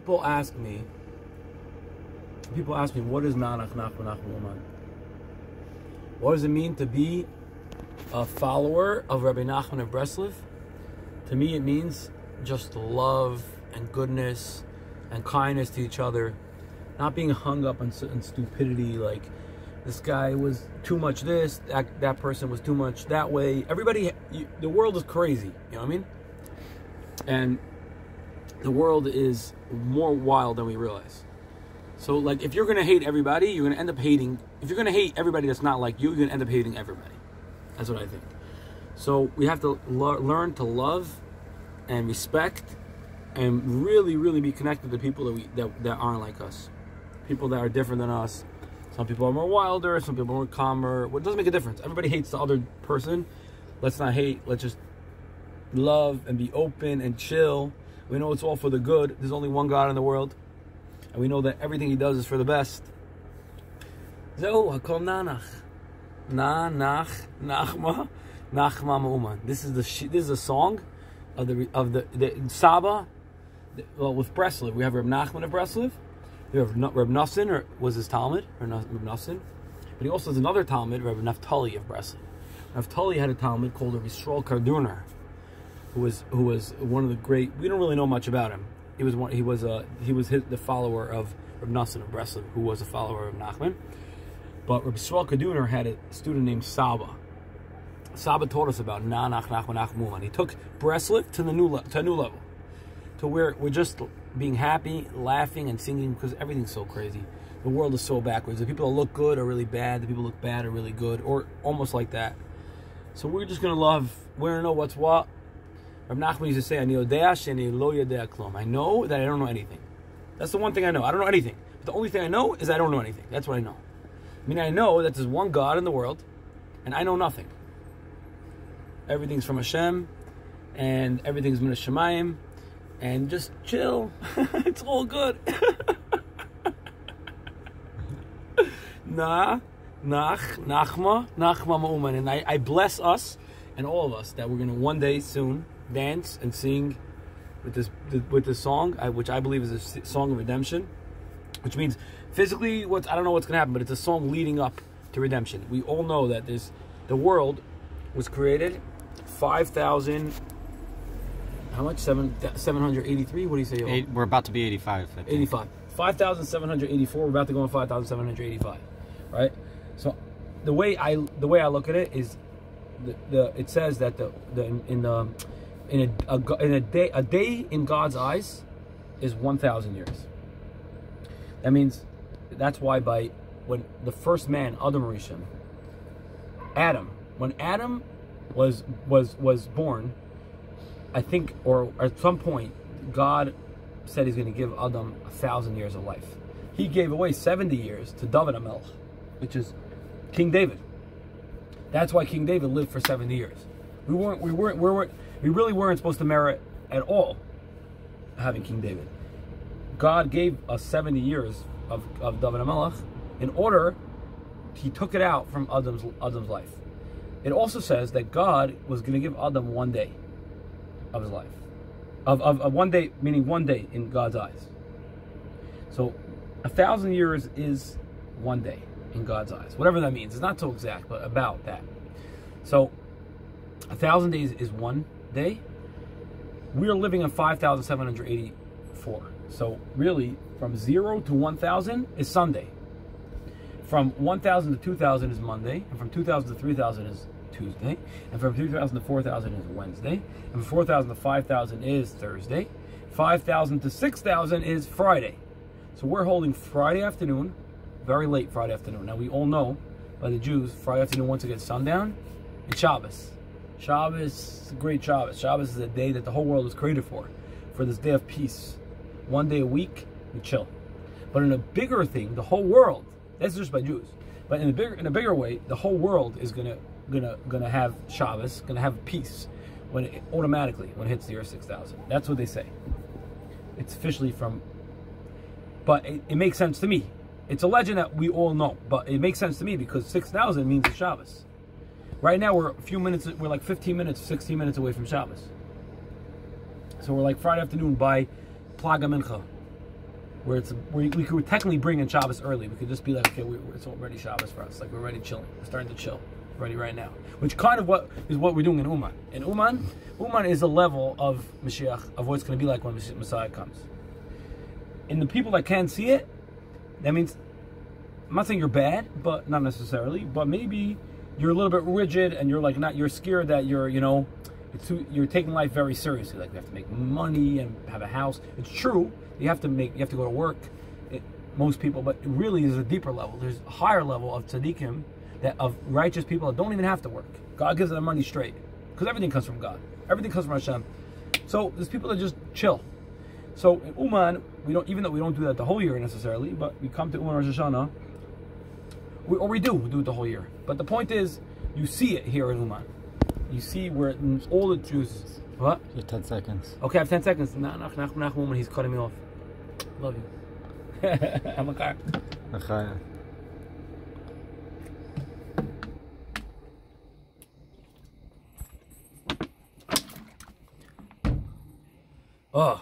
People ask me, what is Nach, Nachman, MeUman? What does it mean to be a follower of Rabbi Nachman of Breslov? To me, it means just love and goodness and kindness to each other, not being hung up on stupidity, like this guy was too much this, that person was too much that way. Everybody, the world is crazy, you know what I mean? And the world is more wild than we realize. So, like, if you're going to hate everybody, you're going to end up hating... If you're going to hate everybody that's not like you, you're going to end up hating everybody. That's what I think. So, we have to learn to love and respect and really, really be connected to people that aren't like us. People that are different than us. Some people are more wilder, some people are more calmer. Well, it doesn't make a difference. Everybody hates the other person. Let's not hate. Let's just love and be open and chill. We know it's all for the good. There's only one God in the world. And we know that everything he does is for the best. Zo, hakol Nach. Nach, Nachma, Nachma, MeUman. This is a song of the Saba. Well, with Breslov, we have Reb Nachman of Breslov. We have Reb Nassin, or was his Talmud, or Reb Nassin. But he also has another Talmud, Reb Naftali of Breslov. Naftali had a Talmud called Reb Yisrael Karduner, who was one of the great. We don't really know much about him. He was the follower of Reb Nassin of Breslov, who was a follower of Nachman. But Reb Yisrael Karduner had a student named Saba. Saba taught us about Nach, Nachman, MeUman. He took Breslov to a new level, to where we're just being happy, laughing, and singing because everything's so crazy. The world is so backwards. The people that look good are really bad. The people that look bad are really good, or almost like that. So we're just gonna love. We're gonna know what's what. Reb Nachman used to say, I know that I don't know anything. That's the one thing I know. I don't know anything. But the only thing I know is I don't know anything. That's what I know. I mean, I know that there's one God in the world, and I know nothing. Everything's from Hashem, and everything's min hashamayim, and just chill. It's all good. Nach, Nachma, MeUman. And I bless us and all of us that we're going to one day soon dance and sing with this song, which I believe is a song of redemption, which means physically, I don't know what's going to happen, but it's a song leading up to redemption. We all know that the world was created 5,000. How much? 783? What do you say? We're about to be 85. 85. 5,784. We're about to go on 5,785. Right? So the way I look at it is it says that a day in God's eyes is 1,000 years. That means that's why when the first man, Adam, when Adam was born, I think, or at some point, God said he's going to give Adam 1,000 years of life. He gave away 70 years to David HaMelech, which is King David. That's why King David lived for 70 years. We really weren't supposed to merit at all having King David. God gave us 70 years of David HaMelech in order, he took it out from Adam's life. It also says that God was going to give Adam 1 day of his life. Of 1 day, meaning 1 day in God's eyes. So 1,000 years is 1 day in God's eyes. Whatever that means. It's not so exact, but about that. So 1,000 days is 1 day. We are living in 5,784. So really, from 0 to 1,000 is Sunday. From 1,000 to 2,000 is Monday. And from 2,000 to 3,000 is Tuesday. And from 3,000 to 4,000 is Wednesday. And from 4,000 to 5,000 is Thursday. 5,000 to 6,000 is Friday. So we're holding Friday afternoon, very late Friday afternoon. Now we all know by the Jews, Friday afternoon once it gets sundown, and Shabbos. Shabbos, great Shabbos. Shabbos is a day that the whole world was created for this day of peace. 1 day a week, we chill. But in a bigger thing, the whole world, that's just by Jews. But in a bigger way, the whole world is gonna have Shabbos, gonna have peace when it hits the year 6,000. That's what they say. It's officially from. But it makes sense to me. It's a legend that we all know, but it makes sense to me because 6,000 means it's Shabbos. Right now we're like 15 minutes, 16 minutes away from Shabbos. So we're like Friday afternoon by Plaga Mincha. where we could technically bring in Shabbos early. We could just be like, okay, it's already Shabbos for us. Like we're already chilling. We're starting to chill. Ready right now. Which kind of what we're doing in Uman. In Uman is a level of Mashiach, of what it's going to be like when Messiah comes. In the people that can't see it, that means, I'm not saying you're bad, but not necessarily, but maybe you're a little bit rigid and you're scared that you're taking life very seriously. Like you have to make money and have a house. It's true. You have to go to work. Most people, but it really is a deeper level. There's a higher level of tzaddikim, of righteous people that don't even have to work. God gives them money straight. Because everything comes from God. Everything comes from Hashem. So there's people that just chill. So in Uman, even though we don't do that the whole year necessarily, but we come to Uman Rosh Hashanah, we do it the whole year. But the point is, you see it here in Uman. You see where all the Jews. What? You have 10 seconds. Okay, I have 10 seconds. Nachman, he's cutting me off. Love you. I'm a car. Oh.